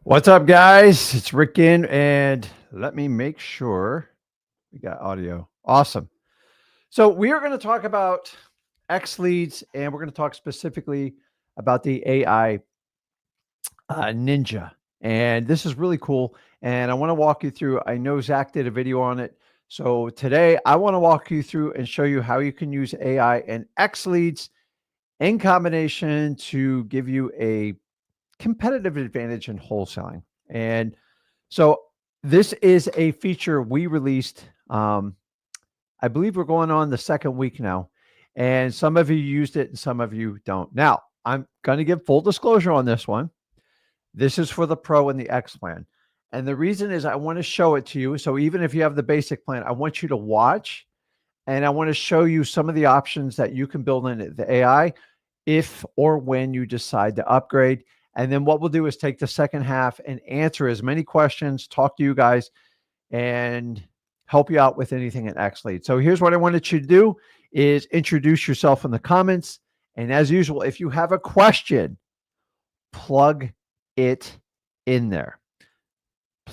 What's up, guys? It's Rick Ginn, and let me make sure we got audio. Awesome. So we are going to talk about XLeads, and we're going to talk specifically about the AI Ninja. And this is really cool. And I want to walk you through. I know Zach did a video on it. So today I want to walk you through and show you how you can use AI and XLeads in combination to give you a competitive advantage in wholesaling. And so this is a feature we released. I believe we're going on the second week now, and some of you used it and some of you don't. Now, I'm going to give full disclosure on this one. This is for the Pro and the X plan. And the reason is I want to show it to you. So even if you have the basic plan, I want you to watch and I want to show you some of the options that you can build in the AI if or when you decide to upgrade. And then what we'll do is take the second half and answer as many questions, talk to you guys, and help you out with anything in XLead. So here's what I wanted you to do is introduce yourself in the comments. And as usual, if you have a question, plug it in there.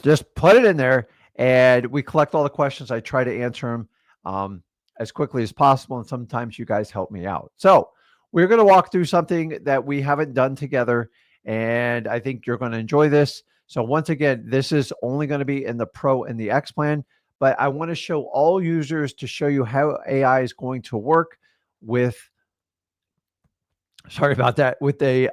Just put it in there and we collect all the questions. I try to answer them as quickly as possible. And sometimes you guys help me out. So we're going to walk through something that we haven't done together. And I think you're going to enjoy this. So once again, this is only going to be in the Pro and the X plan, but I want to show all users to show you how AI is going to work with, sorry about that, with the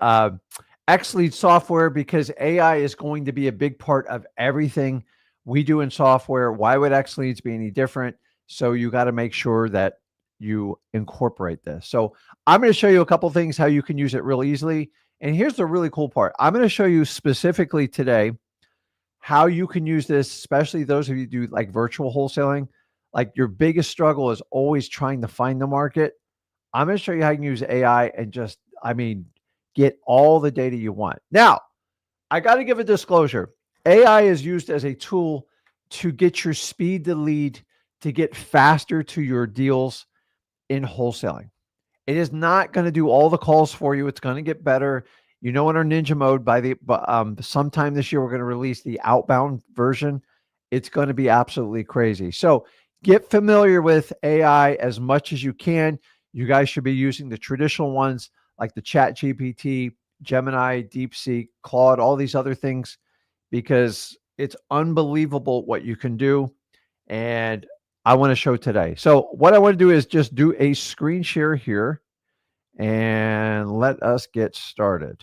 XLead software, because AI is going to be a big part of everything we do in software. Why would XLeads be any different? So you got to make sure that you incorporate this. So I'm going to show you a couple of things, how you can use it real easily. And here's the really cool part. I'm going to show you specifically today how you can use this, especially those of you who do like virtual wholesaling. Like your biggest struggle is always trying to find the market. I'm going to show you how you can use AI and just, get all the data you want. Now, I got to give a disclosure. AI is used as a tool to get your speed to lead, to get faster to your deals in wholesaling. It is not going to do all the calls for you. It's going to get better. You know, in our ninja mode, by the sometime this year, we're going to release the outbound version. It's going to be absolutely crazy. So get familiar with AI as much as you can. You guys should be using the traditional ones like the Chat GPT, Gemini, DeepSeek, Claude, all these other things, because it's unbelievable what you can do. And I want to show today. So what I want to do is just do a screen share here and let us get started.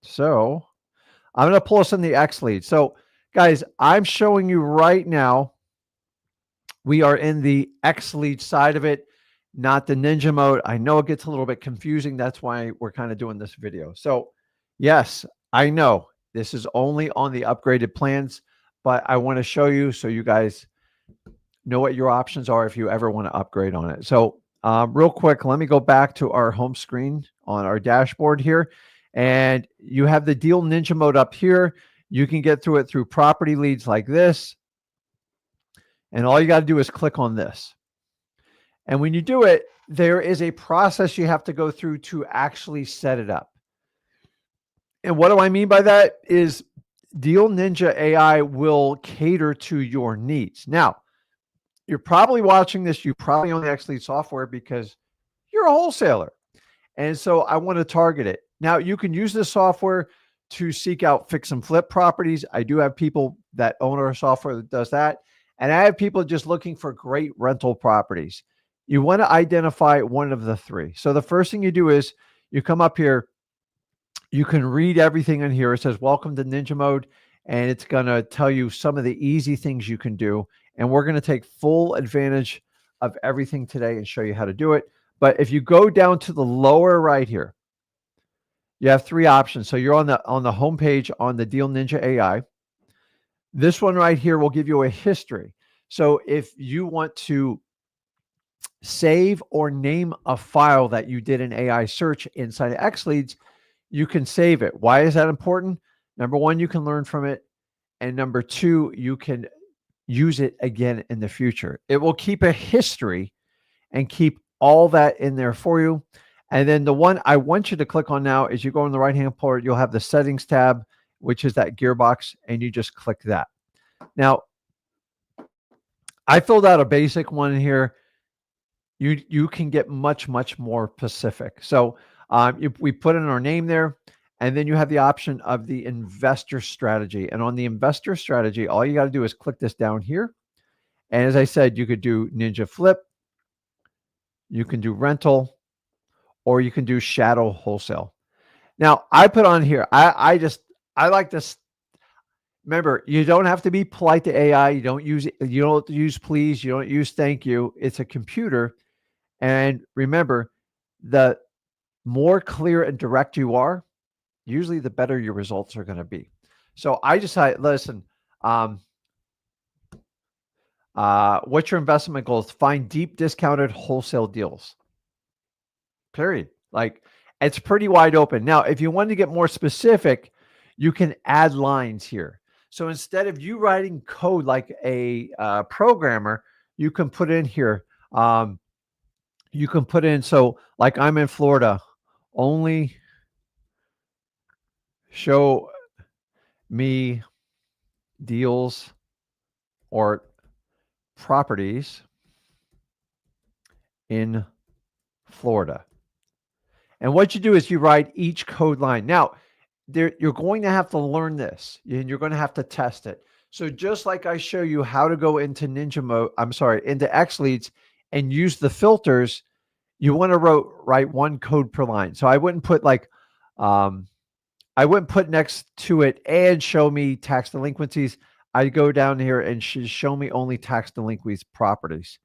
So I'm going to pull us in the XLead. So guys, I'm showing you right now, we are in the XLead side of it, not the ninja mode. I know it gets a little bit confusing. That's why we're kind of doing this video. So yes, I know this is only on the upgraded plans, but I want to show you so you guys know what your options are if you ever want to upgrade on it. So real quick, let me go back to our home screen on our dashboard here. And you have the deal ninja mode up here. You can get through it through property leads like this. And all you got to do is click on this. And when you do it, there is a process you have to go through to actually set it up. And what do I mean by that is Deal Ninja AI will cater to your needs. Now, you're probably watching this, you probably own the XLead software because you're a wholesaler. And so I want to target it. Now, you can use this software to seek out fix and flip properties. I do have people that own our software that does that. And I have people just looking for great rental properties. You want to identify one of the three. So the first thing you do is you come up here, you can read everything in here. It says, welcome to Ninja Mode. And it's going to tell you some of the easy things you can do. And we're going to take full advantage of everything today and show you how to do it. But if you go down to the lower right here, you have three options. So you're on the home page on the Deal Ninja AI. This one right here will give you a history. So if you want to save or name a file that you did an AI search inside of XLeads, you can save it. Why is that important? Number one, you can learn from it. And number two, you can use it again in the future. It will keep a history and keep all that in there for you. And then the one I want you to click on now is you go on the right-hand part, you'll have the settings tab. which is that gearbox, and you just click that. Now, I filled out a basic one here. You can get much more specific. So we put in our name there, and then you have the option of the investor strategy. And on the investor strategy, all you got to do is click this down here. And as I said, you could do Ninja Flip, you can do rental, or you can do shadow wholesale. Now, I put on here, I like this. Remember, you don't have to be polite to AI. You don't use please, you don't use thank you. It's a computer. And remember, the more clear and direct you are, usually the better your results are going to be. So I decided, listen, what's your investment goals? Find deep discounted wholesale deals. Period. Like, it's pretty wide open. Now, if you want to get more specific, you can add lines here. So instead of you writing code like a programmer, you can put in here. You can put in, so like I'm in Florida, only show me deals or properties in Florida. And what you do is you write each code line. Now, you're going to have to learn this, and you're going to have to test it. So just like I show you how to go into into XLeads and use the filters, you want to write one code per line. So I wouldn't put I wouldn't put next to it and show me tax delinquencies. I go down here and show me only tax delinquencies properties.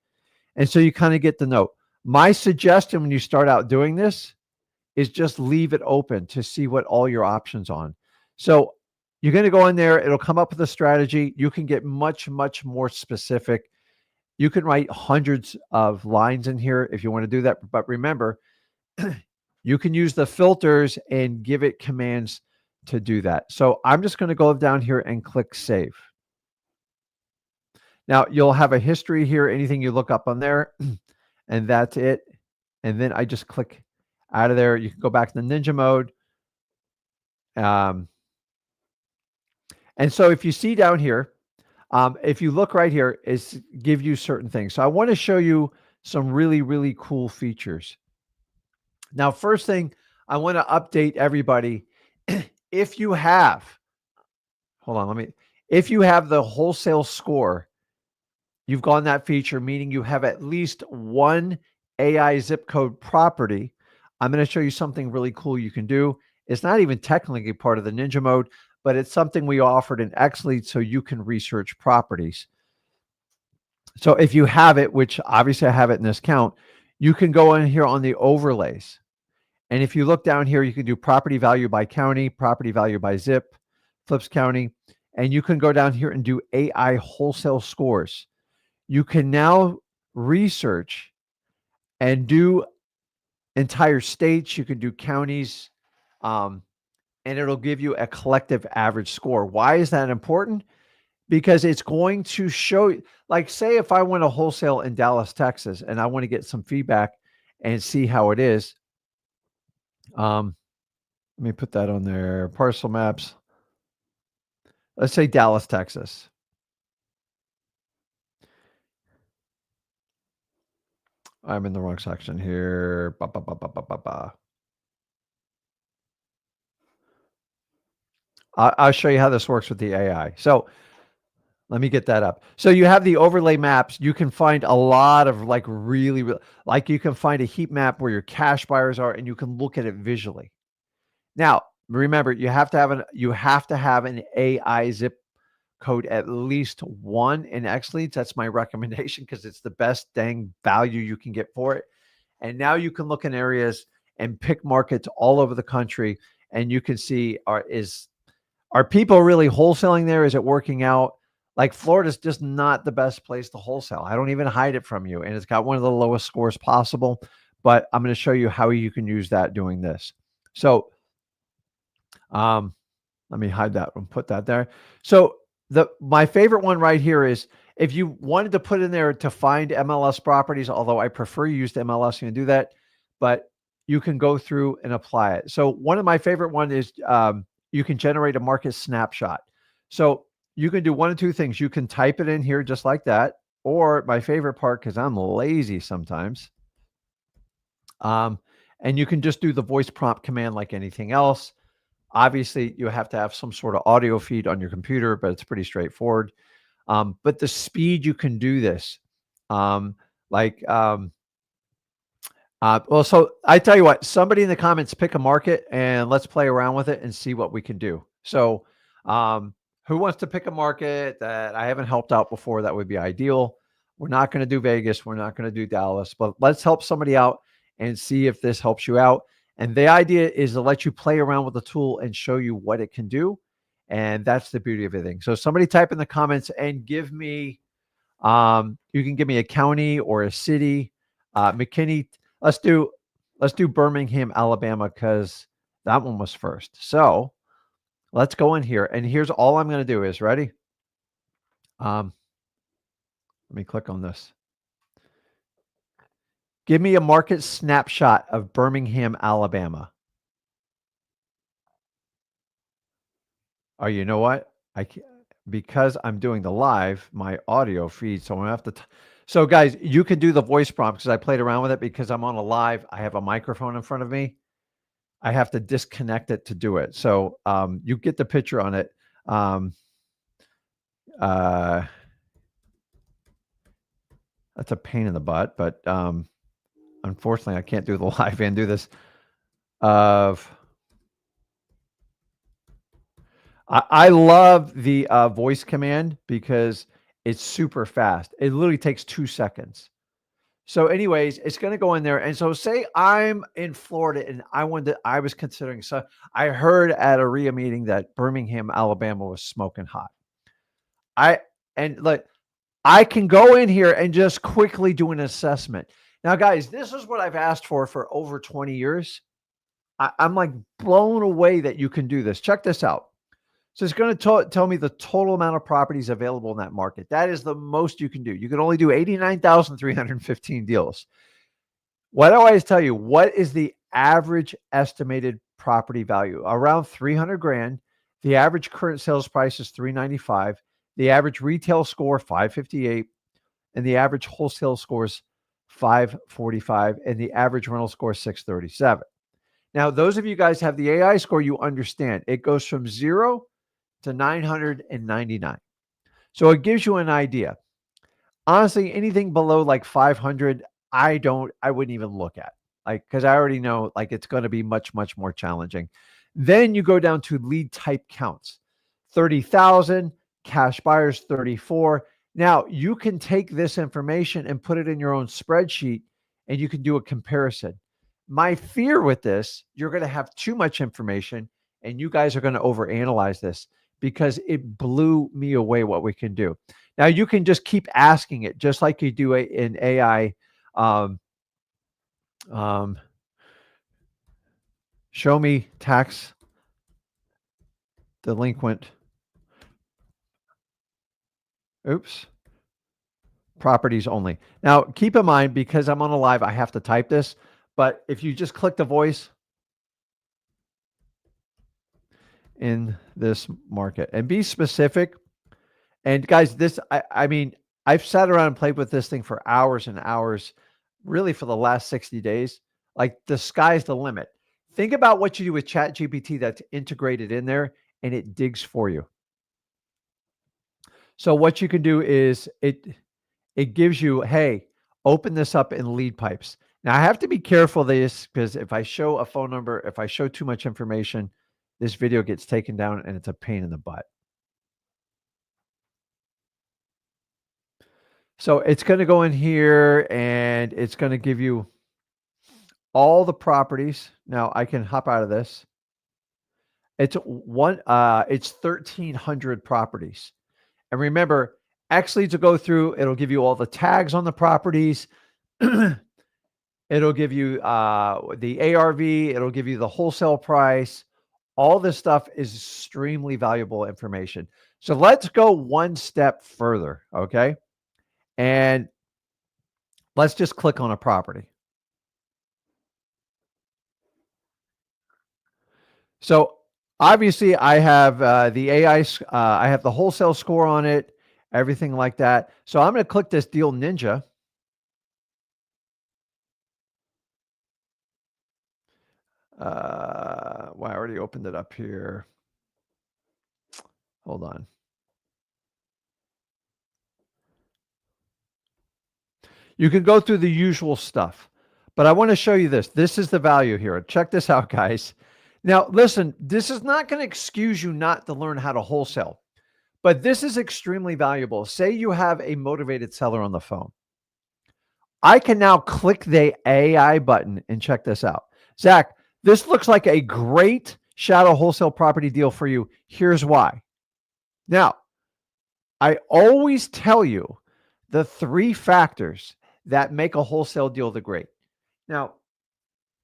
And so you kind of get the note. My suggestion when you start out doing this is just leave it open to see what all your options on. So you're going to go in there. It'll come up with a strategy. You can get much more specific. You can write hundreds of lines in here if you want to do that. But remember, you can use the filters and give it commands to do that. So I'm just going to go down here and click save. Now you'll have a history here, anything you look up on there, and that's it. And then I just click out of there. You can go back to the Ninja mode. And so if you see down here, if you look right here, it's give you certain things. So I want to show you some really cool features. Now, first thing, I want to update everybody. If you have, if you have the wholesale score, you've gone that feature, meaning you have at least one AI zip code property. I'm going to show you something really cool you can do. It's not even technically part of the Ninja mode, but it's something we offered in XLeads so you can research properties. So if you have it, which obviously I have it in this count, you can go in here on the overlays. And if you look down here, you can do property value by county, property value by zip, flips county, and you can go down here and do AI wholesale scores. You can now research and do entire states. You can do counties, and it'll give you a collective average score. Why is that important? Because it's going to show, like, say if I want to wholesale in Dallas, Texas, and I want to get some feedback and see how it is. Let me put that on there. Parcel maps. Let's say Dallas, Texas. I'm in the wrong section here. I'll show you how this works with the AI. So let me get that up. So you have the overlay maps. You can find a lot of like really, like you can find a heat map where your cash buyers are, and you can look at it visually. Now, remember, you have to have an AI zip code, at least one in XLeads. That's my recommendation because it's the best dang value you can get for it. And now you can look in areas and pick markets all over the country, and you can see are people really wholesaling there? Is it working out? Like Florida's just not the best place to wholesale. I don't even hide it from you. And it's got one of the lowest scores possible, but I'm going to show you how you can use that doing this. So let me hide that and put that there. So my favorite one right here is if you wanted to put in there to find MLS properties, although I prefer you use the MLS, you can do that, but you can go through and apply it. So one of my favorite one is you can generate a market snapshot. So you can do one of two things. You can type it in here just like that, or my favorite part, because I'm lazy sometimes, and you can just do the voice prompt command like anything else. Obviously, you have to have some sort of audio feed on your computer, but it's pretty straightforward. But the speed you can do this, um, like, well, so I tell you what, somebody in the comments pick a market and let's play around with it and see what we can do. So, who wants to pick a market that I haven't helped out before? That would be ideal. We're not going to do Vegas. We're not going to do Dallas, but let's help somebody out and see if this helps you out. And the idea is to let you play around with the tool and show you what it can do. And that's the beauty of everything. So somebody type in the comments and give me, you can give me a county or a city. McKinney, let's do Birmingham, Alabama, because that one was first. So let's go in here. And here's all I'm going to do is ready. Let me click on this. Give me a market snapshot of Birmingham, Alabama. Oh, you know what? I can't, because I'm doing the live, my audio feed. So I'm gonna have to. So guys, you can do the voice prompt because I played around with it because I'm on a live. I have a microphone in front of me. I have to disconnect it to do it. So you get the picture on it. That's a pain in the butt, but unfortunately, I can't do the live and do this. I love the voice command because it's super fast. It literally takes 2 seconds. So anyways, it's going to go in there. And so say I'm in Florida and I was considering, so I heard at a RIA meeting that Birmingham, Alabama was smoking hot. I can go in here and just quickly do an assessment. Now, guys, this is what I've asked for over 20 years. I'm like blown away that you can do this. Check this out. So it's going to tell me the total amount of properties available in that market. That is the most you can do. You can only do 89,315 deals. What do I always tell you? What is the average estimated property value? Around 300 grand. The average current sales price is 395. The average retail score 558, and the average wholesale score is 545, and the average rental score is 637. Now, those of you guys have the AI score, you understand it goes from 0 to 999. So it gives you an idea. Honestly, anything below like 500, I wouldn't even look at, like, because I already know like it's going to be much, much more challenging. Then you go down to lead type counts, 30,000, cash buyers, 34. Now you can take this information and put it in your own spreadsheet and you can do a comparison. My fear with this, you're going to have too much information and you guys are going to overanalyze this because it blew me away what we can do. Now you can just keep asking it just like you do in AI. Show me tax delinquent. Oops. Properties only. Now keep in mind, because I'm on a live, I have to type this. But if you just click the voice in this market and be specific. And guys, this, I mean, I've sat around and played with this thing for hours and hours, really for the last 60 days. Like the sky's the limit. Think about what you do with ChatGPT that's integrated in there and it digs for you. So what you can do is it gives you, hey, open this up in lead pipes. Now I have to be careful of this because if I show a phone number, if I show too much information, this video gets taken down and it's a pain in the butt. So it's going to go in here and it's going to give you all the properties. Now I can hop out of this. It's 1,300 properties. And remember, XLeads will go through, it'll give you all the tags on the properties. It'll give you the ARV, it'll give you the wholesale price. All this stuff is extremely valuable information. So let's go one step further, okay? And let's just click on a property. So Obviously, I have the AI, I have the wholesale score on it, everything like that. So I'm going to click this Deal Ninja. Well, I already opened it up here. Hold on. You can go through the usual stuff, but I want to show you this. This is the value here. Check this out, guys. Now, listen, this is not going to excuse you not to learn how to wholesale, but this is extremely valuable. Say you have a motivated seller on the phone. I can now click the AI button and check this out. Zach, this looks like a great shadow wholesale property deal for you. Here's why. Now, I always tell you the 3 factors that make a wholesale deal the great. Now,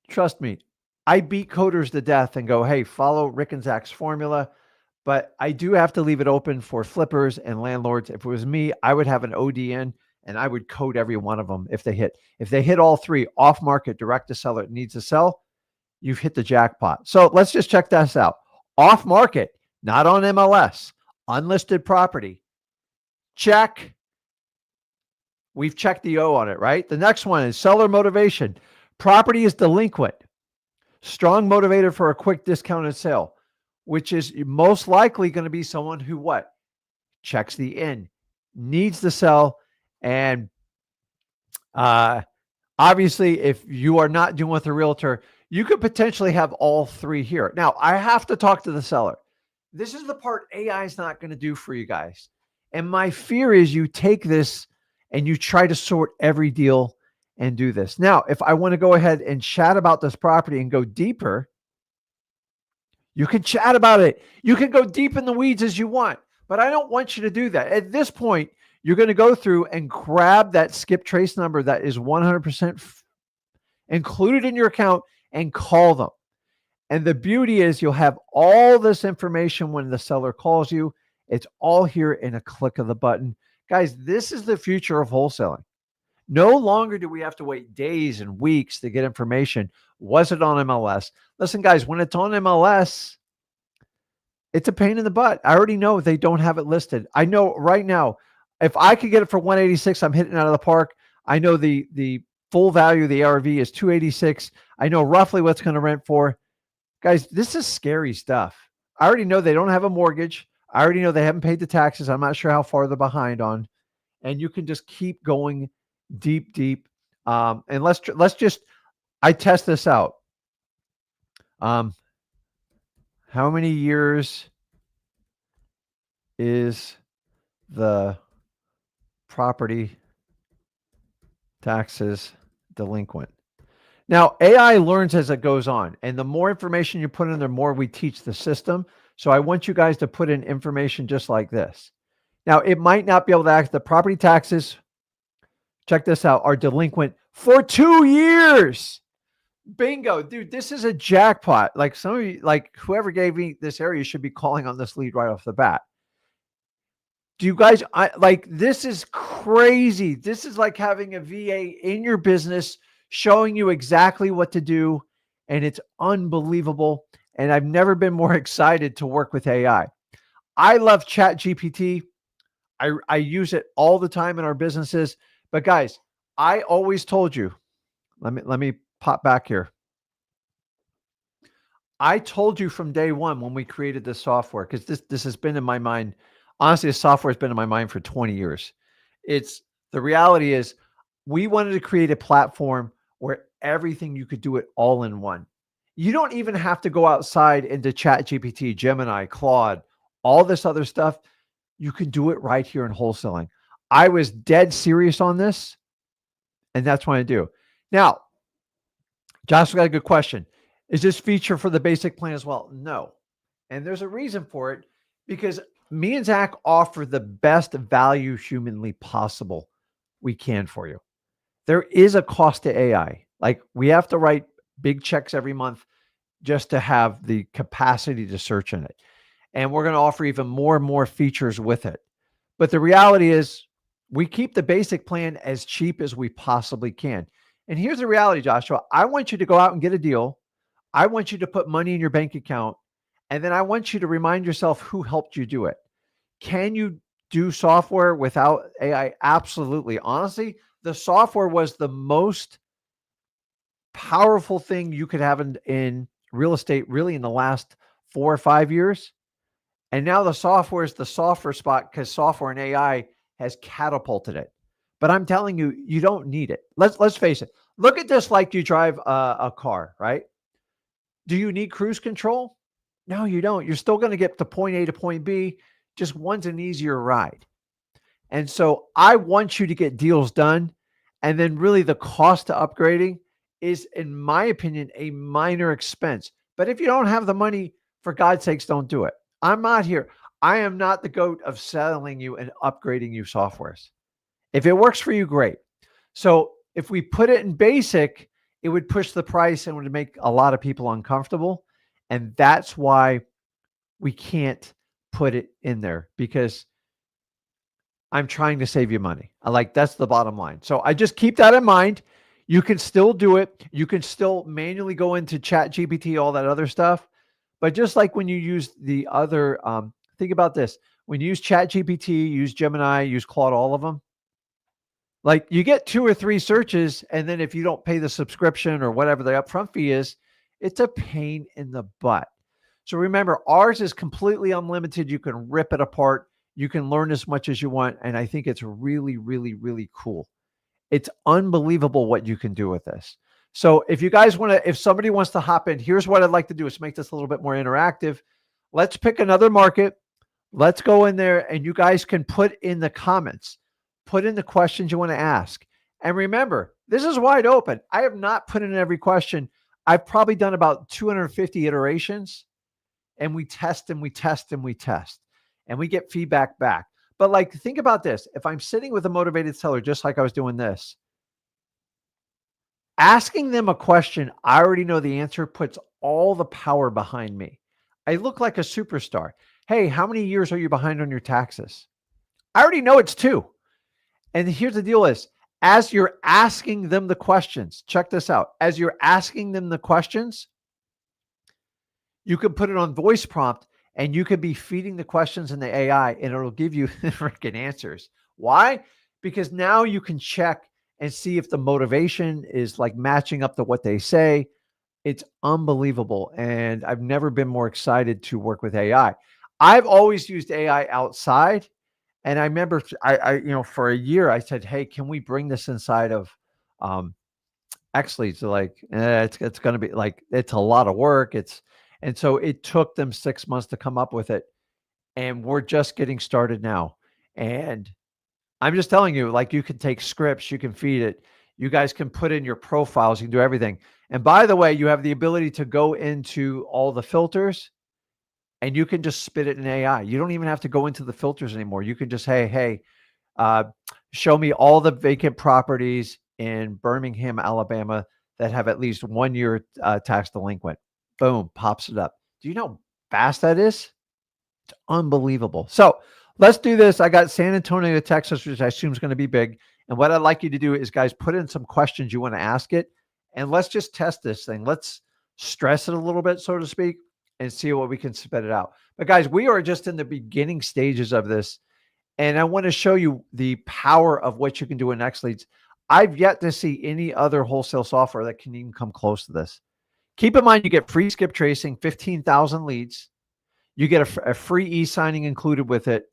trust me, I beat coders to death and go, hey, follow Rick and Zach's formula. But I do have to leave it open for flippers and landlords. If it was me, I would have an ODN and I would code every one of them if they hit. If they hit all 3, off market, direct to seller, it needs to sell, you've hit the jackpot. So let's just check this out. Off market, not on MLS, unlisted property. Check. We've checked the O on it, right? The next one is seller motivation. Property is delinquent. Strong motivator for a quick discounted sale, which is most likely going to be someone who what? Checks the in, needs to sell. And obviously, if you are not doing with a realtor, you could potentially have all 3 here. Now, I have to talk to the seller. This is the part AI is not going to do for you guys. And my fear is you take this and you try to sort every deal and do this. Now, if I want to go ahead and chat about this property and go deeper, you can chat about it. You can go deep in the weeds as you want, but I don't want you to do that. At this point, you're going to go through and grab that skip trace number that is 100% included in your account and call them. And the beauty is you'll have all this information when the seller calls you. It's all here in a click of the button. Guys, this is the future of wholesaling. No longer do we have to wait days and weeks to get information. Was it on MLS? Listen, guys, when it's on MLS, it's a pain in the butt. I already know they don't have it listed. I know right now, if I could get it for 186, I'm hitting it out of the park. I know the full value of the ARV is 286. I know roughly what's going to rent for. Guys, this is scary stuff. I already know they don't have a mortgage. I already know they haven't paid the taxes. I'm not sure how far they're behind on. And you can just keep going deep. And let's just, I test this out. How many years is the property taxes delinquent? Now, AI learns as it goes on, and the more information you put in, the more we teach the system. So I want you guys to put in information just like this. Now, it might not be able to act. The property taxes, check this out, are delinquent for 2 years. Bingo, dude, this is a jackpot. Like some of you, like whoever gave me this area should be calling on this lead right off the bat. Do you guys, this is crazy. This is like having a VA in your business showing you exactly what to do. And it's unbelievable. And I've never been more excited to work with AI. I love ChatGPT. I use it all the time in our businesses. But guys, I always told you, let me pop back here. I told you from day one when we created this software, because this has been in my mind. Honestly, this software has been in my mind for 20 years. The reality is we wanted to create a platform where everything you could do it all in one. You don't even have to go outside into ChatGPT, Gemini, Claude, all this other stuff. You can do it right here in wholesaling. I was dead serious on this, and that's what I do. Now, Josh got a good question. Is this feature for the basic plan as well? No. And there's a reason for it, because me and Zach offer the best value humanly possible we can for you. There is a cost to AI. Like we have to write big checks every month just to have the capacity to search in it. And we're going to offer even more and more features with it. But the reality is we keep the basic plan as cheap as we possibly can. And here's the reality, Joshua. I want you to go out and get a deal. I want you to put money in your bank account. And then I want you to remind yourself who helped you do it. Can you do software without AI? Absolutely. Honestly, the software was the most powerful thing you could have in real estate, really, in the last 4 or 5 years. And now the software is the software spot because software and AI has catapulted it. But I'm telling you, you don't need it. Let's face it. Look at this like you drive a car, right? Do you need cruise control? No, you don't. You're still going to get to point A to point B. Just one's an easier ride. And so I want you to get deals done. And then really the cost to upgrading is, in my opinion, a minor expense. But if you don't have the money, for God's sakes, don't do it. I'm not here. I am not the goat of selling you and upgrading you softwares. If it works for you, great. So if we put it in basic, it would push the price and would make a lot of people uncomfortable. And that's why we can't put it in there, because I'm trying to save you money. That's the bottom line. So I just keep that in mind. You can still do it. You can still manually go into Chat GPT, all that other stuff. But just like when you use the other, think about this. When you use Chat GPT, use Gemini, use Claude, all of them, like you get 2 or 3 searches. And then if you don't pay the subscription or whatever the upfront fee is, it's a pain in the butt. So remember, ours is completely unlimited. You can rip it apart. You can learn as much as you want. And I think it's really, really, really cool. It's unbelievable what you can do with this. So if you guys want to, if somebody wants to hop in, here's what I'd like to do is make this a little bit more interactive. Let's pick another market. Let's go in there and you guys can put in the comments, put in the questions you want to ask. And remember, this is wide open. I have not put in every question. I've probably done about 250 iterations, and we test and we test and we test and we get feedback back. But like, think about this. If I'm sitting with a motivated seller, just like I was doing this, asking them a question, I already know the answer, puts all the power behind me. I look like a superstar. Hey, how many years are you behind on your taxes? I already know it's 2. And here's the deal is, as you're asking them the questions, check this out. As you're asking them the questions, you can put it on voice prompt and you could be feeding the questions in the AI and it'll give you freaking answers. Why? Because now you can check and see if the motivation is like matching up to what they say. It's unbelievable. And I've never been more excited to work with AI. I've always used AI outside. And I remember for a year I said, hey, can we bring this inside of XLeads? They're like, it's going to be like, it's a lot of work. And so it took them 6 months to come up with it. And we're just getting started now. And I'm just telling you, like, you can take scripts, you can feed it. You guys can put in your profiles, you can do everything. And by the way, you have the ability to go into all the filters and you can just spit it in AI. You don't even have to go into the filters anymore. You can just, hey, show me all the vacant properties in Birmingham, Alabama that have at least 1 year tax delinquent. Boom, pops it up. Do you know how fast that is? It's unbelievable. So let's do this. I got San Antonio, Texas, which I assume is going to be big. And what I'd like you to do is, guys, put in some questions you want to ask it. And let's just test this thing. Let's stress it a little bit, so to speak, and see what we can spit it out. But guys, we are just in the beginning stages of this. And I want to show you the power of what you can do in XLeads. I've yet to see any other wholesale software that can even come close to this. Keep in mind, you get free skip tracing, 15,000 leads. You get a free e-signing included with it.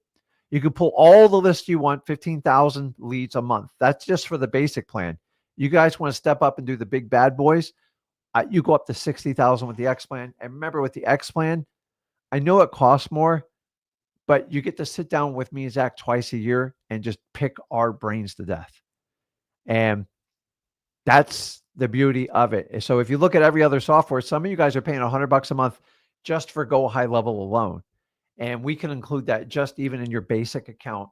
You can pull all the lists you want, 15,000 leads a month. That's just for the basic plan. You guys want to step up and do the big bad boys, you go up to 60,000 with the X plan. And remember, with the X plan, I know it costs more, but you get to sit down with me and Zach twice a year and just pick our brains to death. And that's the beauty of it. So if you look at every other software, some of you guys are paying $100 a month just for Go High Level alone. And we can include that just even in your basic account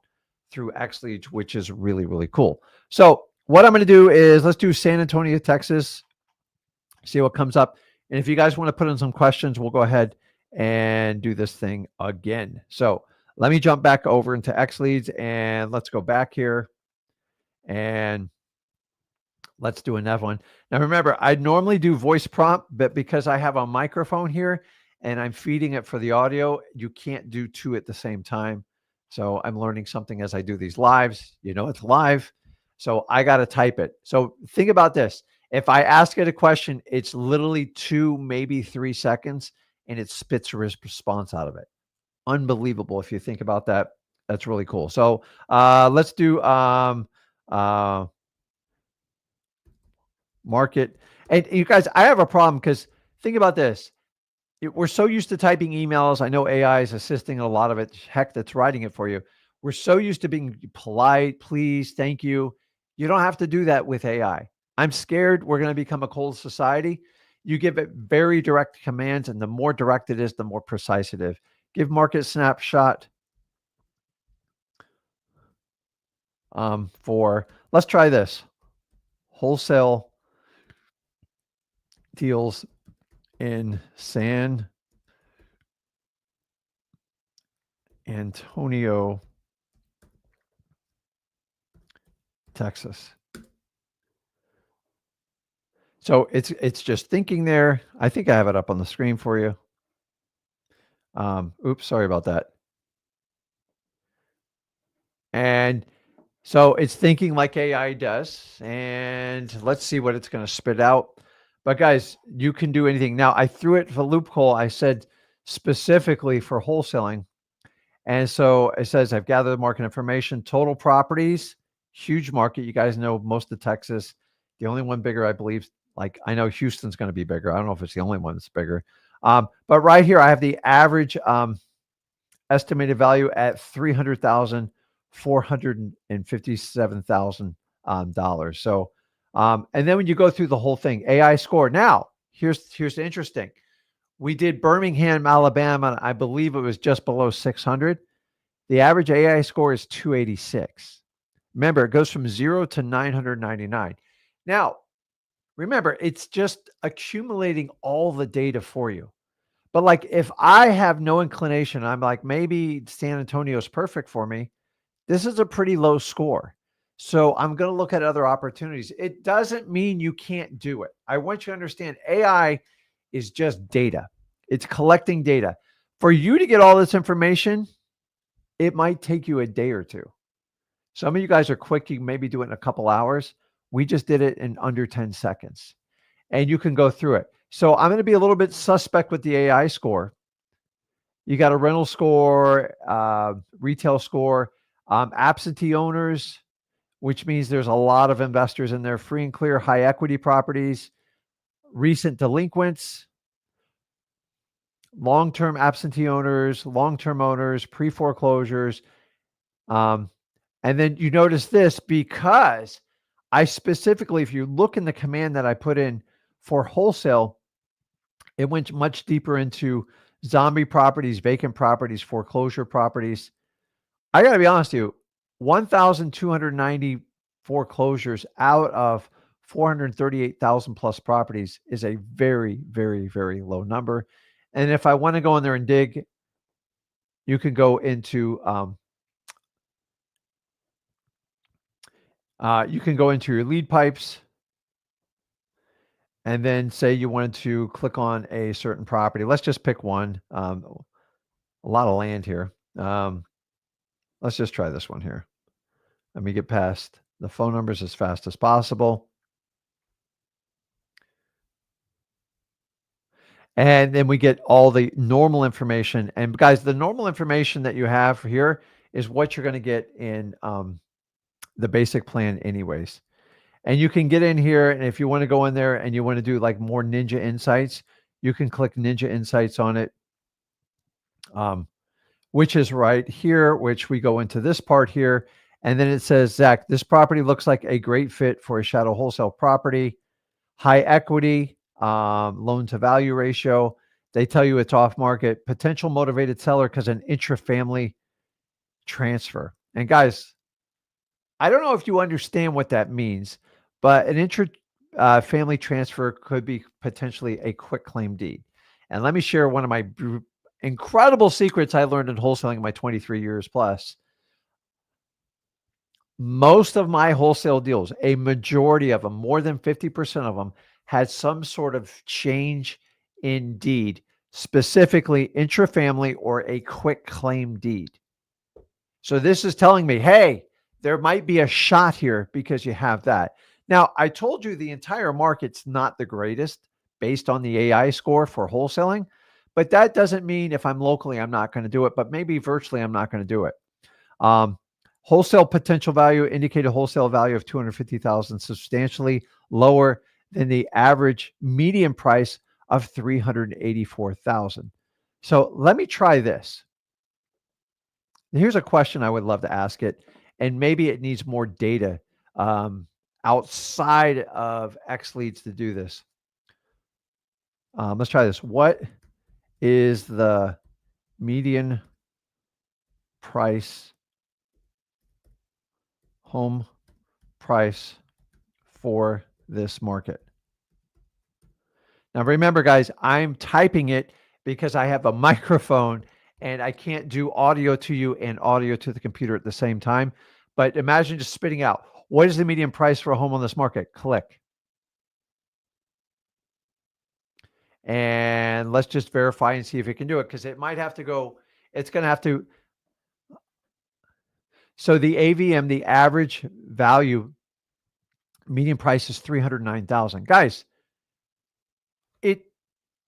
through XLeads, which is really, really cool. So what I'm going to do is let's do San Antonio, Texas, see what comes up. And if you guys want to put in some questions, we'll go ahead and do this thing again. So let me jump back over into XLeads and let's go back here and let's do another one. Now, remember, I normally do voice prompt, but because I have a microphone here and I'm feeding it for the audio. You can't do two at the same time. So I'm learning something as I do these lives. It's live. So I got to type it. So think about this. If I ask it a question, it's literally 2, maybe 3 seconds, and it spits a response out of it. Unbelievable. If you think about that, that's really cool. So let's do uh, market. And you guys, I have a problem because think about this. We're so used to typing emails. I know AI is assisting a lot of it. Heck, that's writing it for you. We're so used to being polite, please, thank you. You don't have to do that with AI. I'm scared we're going to become a cold society. You give it very direct commands, and the more direct it is, the more precise it is. Give market snapshot for, let's try this. Wholesale deals in San Antonio, Texas. So it's just thinking there. I think I have it up on the screen for you. Oops, sorry about that. And so it's thinking like AI does. And let's see what it's going to spit out. But guys, you can do anything. Now, I threw it for loophole. I said specifically for wholesaling. And so it says, I've gathered market information, total properties, huge market. You guys know most of Texas. The only one bigger, I believe, like I know Houston's going to be bigger. I don't know if it's the only one that's bigger. But right here, I have the average estimated value at $300,457,000. So, and then when you go through the whole thing, AI score. Now, here's the interesting. We did Birmingham, Alabama. I believe it was just below 600. The average AI score is 286. Remember, it goes from 0 to 999. Now, remember, it's just accumulating all the data for you. But like if I have no inclination, I'm like, maybe San Antonio is perfect for me. This is a pretty low score. So I'm going to look at other opportunities. It doesn't mean you can't do it. I want you to understand AI is just data. It's collecting data. For you to get all this information, it might take you a day or two. Some of you guys are quick. You can maybe do it in a couple hours. We just did it in under 10 seconds. And you can go through it. So I'm going to be a little bit suspect with the AI score. You got a rental score, retail score, absentee owners, which means there's a lot of investors in there, free and clear, high equity properties, recent delinquents, long-term absentee owners, long-term owners, pre-foreclosures. And then you notice this because I specifically, if you look in the command that I put in for wholesale, it went much deeper into zombie properties, vacant properties, foreclosure properties. I got to be honest with you, 1,290 foreclosures out of 438,000 plus properties is a very, very, very low number. And if I want to go in there and dig, you can go into your lead pipes, and then say you wanted to click on a certain property. Let's just pick one. A lot of land here. Let's just try this one here. Let me get past the phone numbers as fast as possible. And then we get all the normal information. And guys, the normal information that you have here is what you're going to get in the basic plan anyways. And you can get in here, and if you want to go in there and you want to do like more Ninja Insights, you can click Ninja Insights on it, which is right here, which we go into this part here. And then it says, Zach, this property looks like a great fit for a shadow wholesale property, high equity, loan to value ratio. They tell you it's off market, potential motivated seller because an intra-family transfer. And guys, I don't know if you understand what that means, but an intra-family transfer could be potentially a quick claim deed. And let me share one of my incredible secrets I learned in wholesaling in my 23 years plus. Most of my wholesale deals, a majority of them, more than 50% of them, had some sort of change in deed specifically intrafamily or a quick claim deed. So this is telling me, hey, there might be a shot here because you have that. Now, I told you the entire market's not the greatest based on the AI score for wholesaling, but that doesn't mean if I'm locally, I'm not going to do it, but maybe virtually, I'm not going to do it. Wholesale potential value, indicated wholesale value of 250,000, substantially lower than the average median price of 384,000. So let me try this. Here's a question I would love to ask it, and maybe it needs more data outside of XLeads to do this. Let's try this. What is the median price, home price for this market? Now, remember, guys, I'm typing it because I have a microphone and I can't do audio to you and audio to the computer at the same time. But imagine just spitting out, what is the median price for a home on this market? Click. And let's just verify and see if it can do it, because it might have to go, it's going to have to. So the AVM, the average value, median price is 309,000. Guys,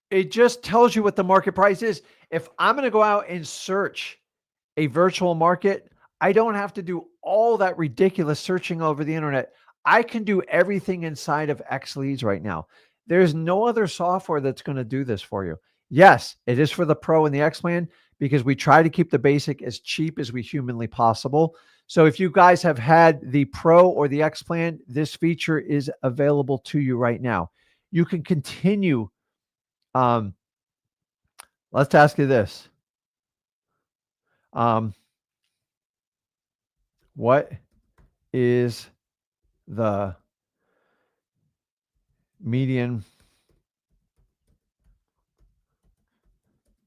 it just tells you what the market price is. If I'm going to go out and search a virtual market, I don't have to do all that ridiculous searching over the internet. I can do everything inside of XLeads right now. There's no other software that's going to do this for you. Yes, it is for the Pro and the X Plan because we try to keep the basic as cheap as we humanly possible. So if you guys have had the Pro or the X Plan, this feature is available to you right now. You can continue. Let's ask you this. What is the median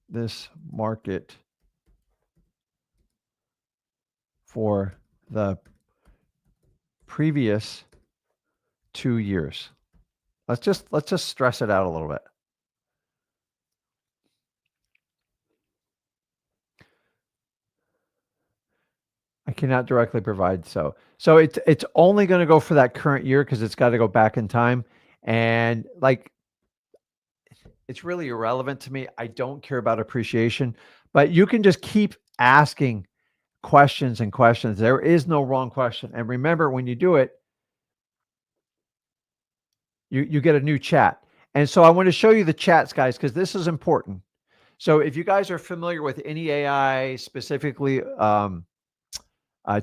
this market for the previous 2 years? Let's just stress it out a little bit. I cannot directly provide so it's only going to go for that current year because it's got to go back in time, and like it's really irrelevant to me. I don't care about appreciation, but you can just keep asking questions and questions. There is no wrong question, and remember, when you do it, you get a new chat. And so I want to show you the chats, guys, because this is important. So if you guys are familiar with any AI, specifically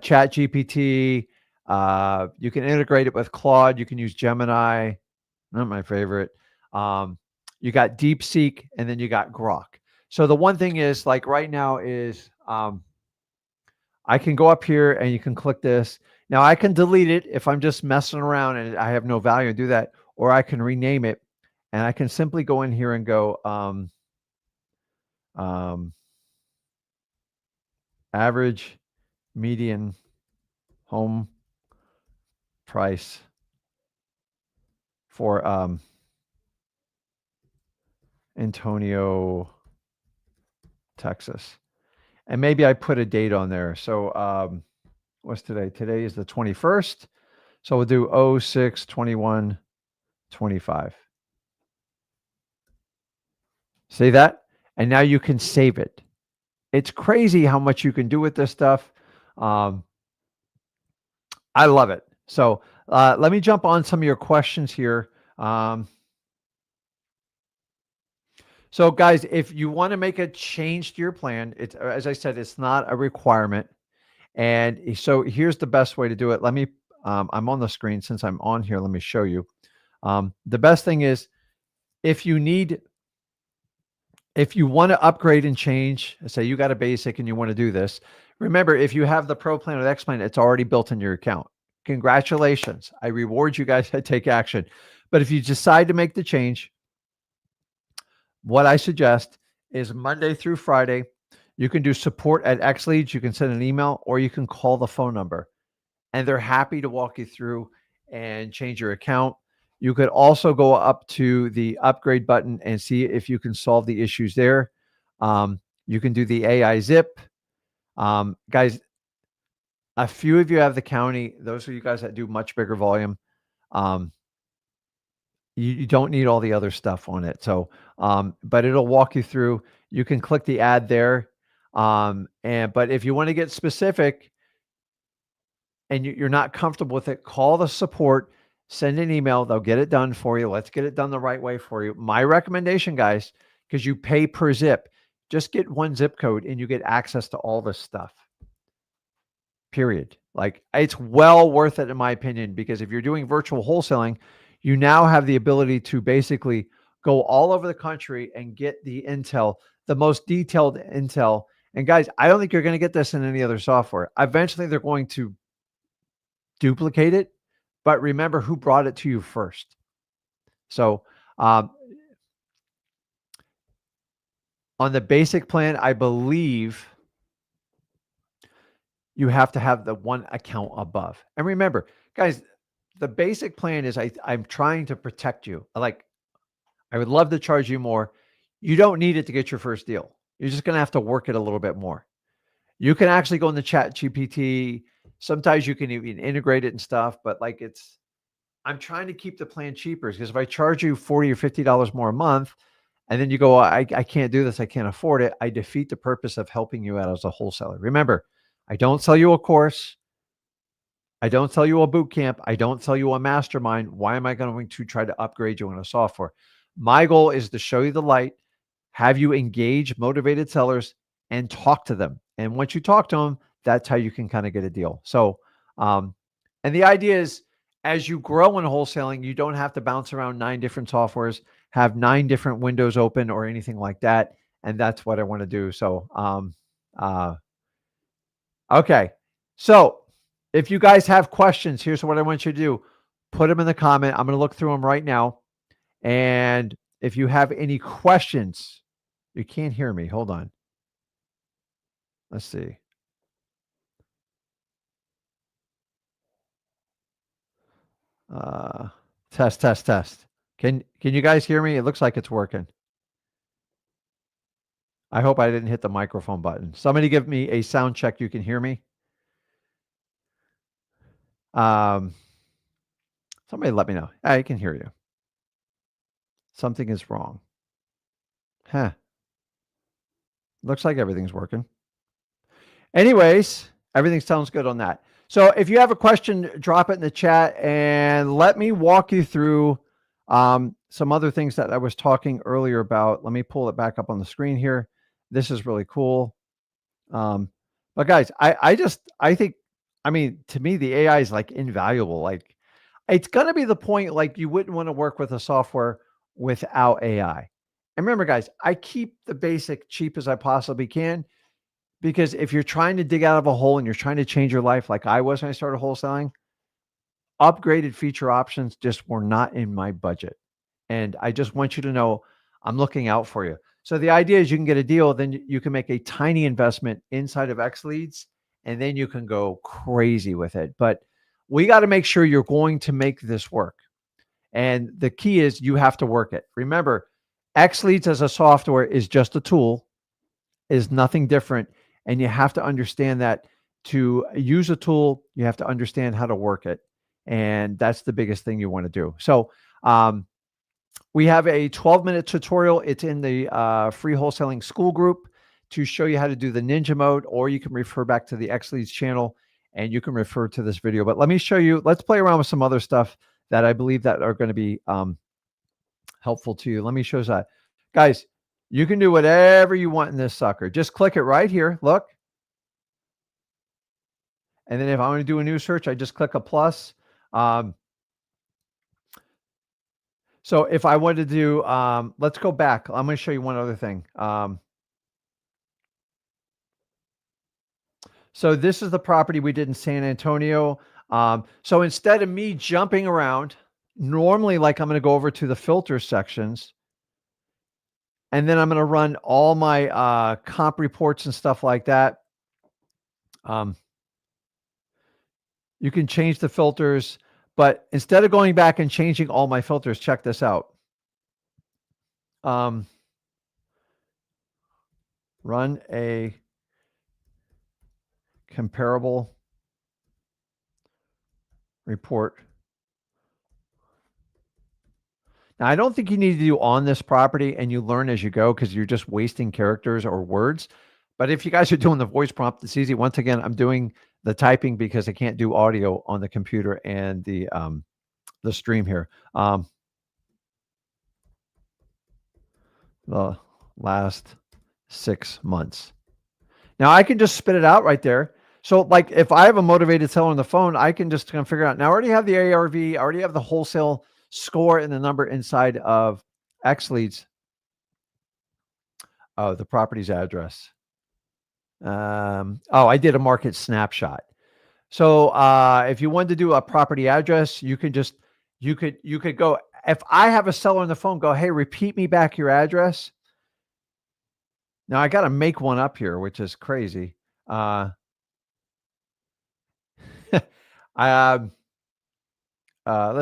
Chat GPT, you can integrate it with Claude. You can use Gemini, not my favorite. You got DeepSeek, and then you got Grok. So the one thing is, like right now is I can go up here and you can click this. Now I can delete it if I'm just messing around and I have no value and do that, or I can rename it, and I can simply go in here and go average median home price for Antonio, Texas. And maybe I put a date on there. So what's today? Today is the 21st. So we'll do 06/21/25. See that? And now you can save it. It's crazy how much you can do with this stuff. I love it. So let me jump on some of your questions here. So guys, if you want to make a change to your plan, it's, as I said, it's not a requirement. And so here's the best way to do it. Let me, I'm on the screen since I'm on here. Let me show you. The best thing is if you want to upgrade and change, say you got a basic and you want to do this, remember, if you have the Pro plan or the X plan, it's already built in your account. Congratulations. I reward you guys that take action. But if you decide to make the change, what I suggest is Monday through Friday, you can do support at XLeads. You can send an email or you can call the phone number, and they're happy to walk you through and change your account. You could also go up to the upgrade button and see if you can solve the issues there. You can do the AI zip. Guys, a few of you have the county. Those are you guys that do much bigger volume. Um, you don't need all the other stuff on it. So, but it'll walk you through. You can click the add there. But if you want to get specific and you're not comfortable with it, call the support, send an email. They'll get it done for you. Let's get it done the right way for you. My recommendation, guys, because you pay per zip, just get one zip code and you get access to all this stuff. Period. Like it's well worth it in my opinion, because if you're doing virtual wholesaling, you now have the ability to basically go all over the country and get the intel, the most detailed intel. And guys, I don't think you're going to get this in any other software. Eventually they're going to duplicate it, but remember who brought it to you first. So, on the basic plan, I believe you have to have the one account above. And remember, guys, the basic plan is I'm trying to protect you. Like, I would love to charge you more. You don't need it to get your first deal. You're just going to have to work it a little bit more. You can actually go in the chat GPT. Sometimes you can even integrate it and stuff, but like I'm trying to keep the plan cheaper, because if I charge you $40 or $50 more a month, and then you go, I can't do this, I can't afford it, I defeat the purpose of helping you out as a wholesaler. Remember, I don't sell you a course. I don't sell you a boot camp. I don't sell you a mastermind. Why am I going to try to upgrade you in a software? My goal is to show you the light, have you engage motivated sellers and talk to them. And once you talk to them, that's how you can kind of get a deal. So, and the idea is, as you grow in wholesaling, you don't have to bounce around 9 different softwares, have 9 different windows open or anything like that. And that's what I want to do. So, okay. So if you guys have questions, here's what I want you to do. Put them in the comment. I'm going to look through them right now. And if you have any questions, you can't hear me. Hold on. Let's see. Test, test, test. Can you guys hear me? It looks like it's working. I hope I didn't hit the microphone button. Somebody give me a sound check. You can hear me. Somebody let me know. I can hear you. Something is wrong. Huh. Looks like everything's working. Anyways, everything sounds good on that. So if you have a question, drop it in the chat and let me walk you through some other things that I was talking earlier about. Let me pull it back up on the screen here. This is really cool. But guys, I think, I mean, to me, the AI is like invaluable. Like it's going to be the point, like you wouldn't want to work with a software without AI. And remember guys, I keep the basic cheap as I possibly can, because if you're trying to dig out of a hole and you're trying to change your life, like I was when I started wholesaling, upgraded feature options just were not in my budget. And I just want you to know I'm looking out for you. So the idea is you can get a deal, then you can make a tiny investment inside of XLeads, and then you can go crazy with it. But we got to make sure you're going to make this work. And the key is you have to work it. Remember, XLeads as a software is just a tool, is nothing different. And you have to understand that to use a tool, you have to understand how to work it. And that's the biggest thing you want to do. So we have a 12-minute tutorial. It's in the free wholesaling school group to show you how to do the ninja mode, or you can refer back to the XLeads channel and you can refer to this video. But let me show you, let's play around with some other stuff that I believe that are going to be helpful to you. Let me show you that. Guys, you can do whatever you want in this sucker. Just click it right here. Look. And then if I want to do a new search, I just click a plus. So if I wanted to do, let's go back. I'm going to show you one other thing. So this is the property we did in San Antonio. So instead of me jumping around, normally like I'm going to go over to the filter sections, and then I'm going to run all my comp reports and stuff like that. You can change the filters, But instead of going back and changing all my filters, check this out. Run a comparable report. Now, I don't think you need to do on this property, and you learn as you go because you're just wasting characters or words. But if you guys are doing the voice prompt, it's easy. Once again, I'm doing the typing because I can't do audio on the computer and the stream here. The last 6 months. Now I can just spit it out right there. So like if I have a motivated seller on the phone, I can just kind of figure out. Now I already have the ARV, I already have the wholesale score and the number inside of XLeads. Oh, the property's address. Oh, I did a market snapshot. So if you wanted to do a property address, you could go, if I have a seller on the phone, go, hey, repeat me back your address. Now I got to make one up here, which is crazy. Let's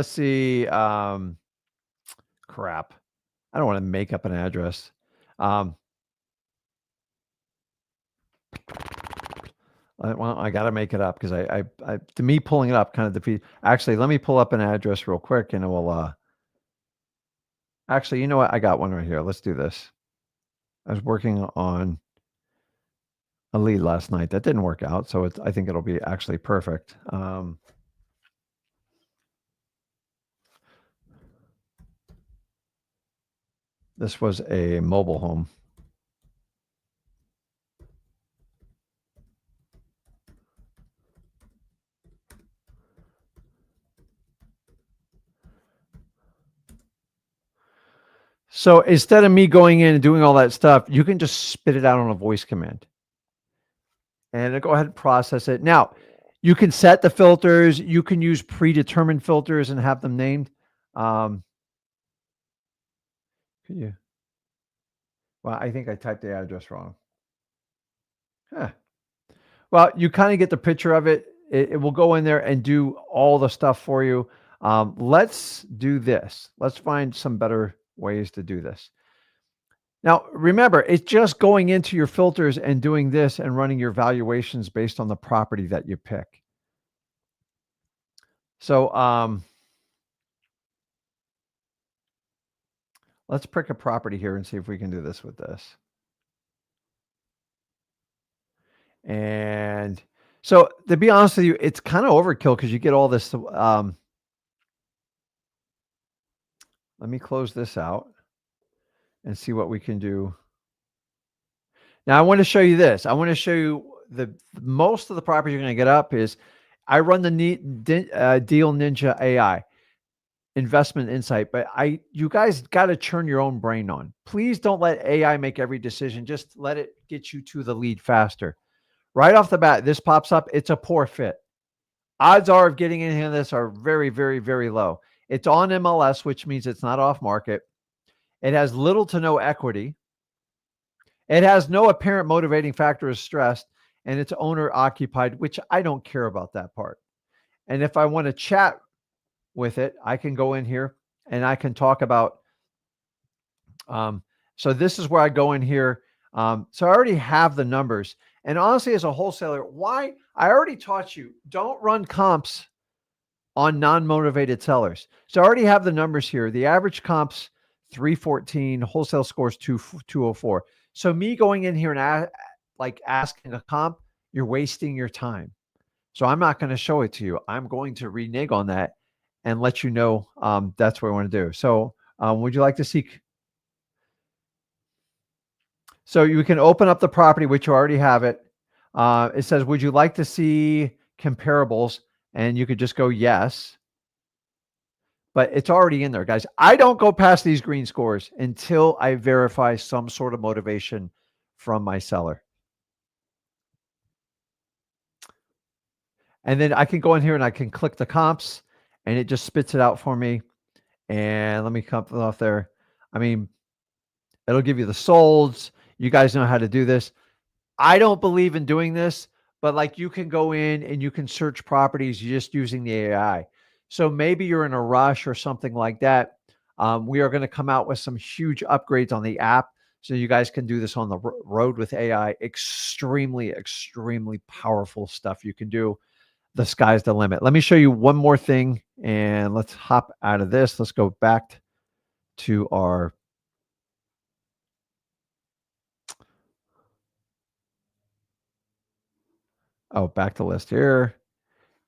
see. Crap. I don't want to make up an address. Well, I got to make it up because to me, pulling it up kind of defeats. Actually, let me pull up an address real quick and it will, actually, you know what? I got one right here. Let's do this. I was working on a lead last night. That didn't work out. So I think it'll be actually perfect. This was a mobile home. So instead of me going in and doing all that stuff, you can just spit it out on a voice command. And go ahead and process it. Now, you can set the filters. You can use predetermined filters and have them named. Well, I think I typed the address wrong. Huh. Well, you kind of get the picture of it. It will go in there and do all the stuff for you. Let's do this. Let's find some better ways to do this. Now, remember, it's just going into your filters and doing this and running your valuations based on the property that you pick. So let's pick a property here and see if we can do this with this. And so to be honest with you, it's kind of overkill because you get all this. Let me close this out and see what we can do. Now I want to show you this. I want to show you most of the property you're going to get up is I run the Deal Ninja AI investment insight, but you guys got to turn your own brain on. Please don't let AI make every decision. Just let it get you to the lead faster. Right off the bat, this pops up. It's a poor fit. Odds are of getting into this are very, very, very low. It's on MLS, which means it's not off market. It has little to no equity. It has no apparent motivating factor of stress, and it's owner occupied, which I don't care about that part. And if I want to chat with it, I can go in here and I can talk about, so this is where I go in here. So I already have the numbers. And honestly, as a wholesaler, why? I already taught you, don't run comps on non-motivated sellers. So I already have the numbers here. The average comps 314, wholesale scores 204. So me going in here and asking a comp, you're wasting your time. So I'm not going to show it to you. I'm going to renege on that and let you know that's what I want to do. So would you like to see? So you can open up the property, which you already have it. It says, would you like to see comparables? And you could just go yes. But it's already in there, guys. I don't go past these green scores until I verify some sort of motivation from my seller. And then I can go in here and I can click the comps and it just spits it out for me. And let me come off there. I mean, it'll give you the solds. You guys know how to do this. I don't believe in doing this, but like you can go in and you can search properties just using the AI. So maybe you're in a rush or something like that. We are going to come out with some huge upgrades on the app so you guys can do this on the road with AI. Extremely, extremely powerful stuff you can do. The sky's the limit. Let me show you one more thing and let's hop out of this. Let's go back to our back to list here.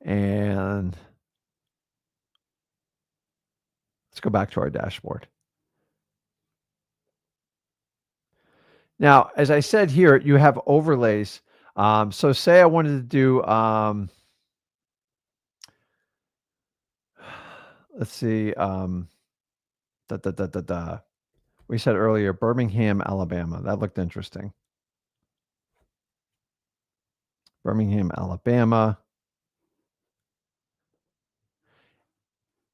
And let's go back to our dashboard. Now, as I said here, you have overlays. So say I wanted to do, let's see, we said earlier, Birmingham, Alabama. That looked interesting. Birmingham, Alabama.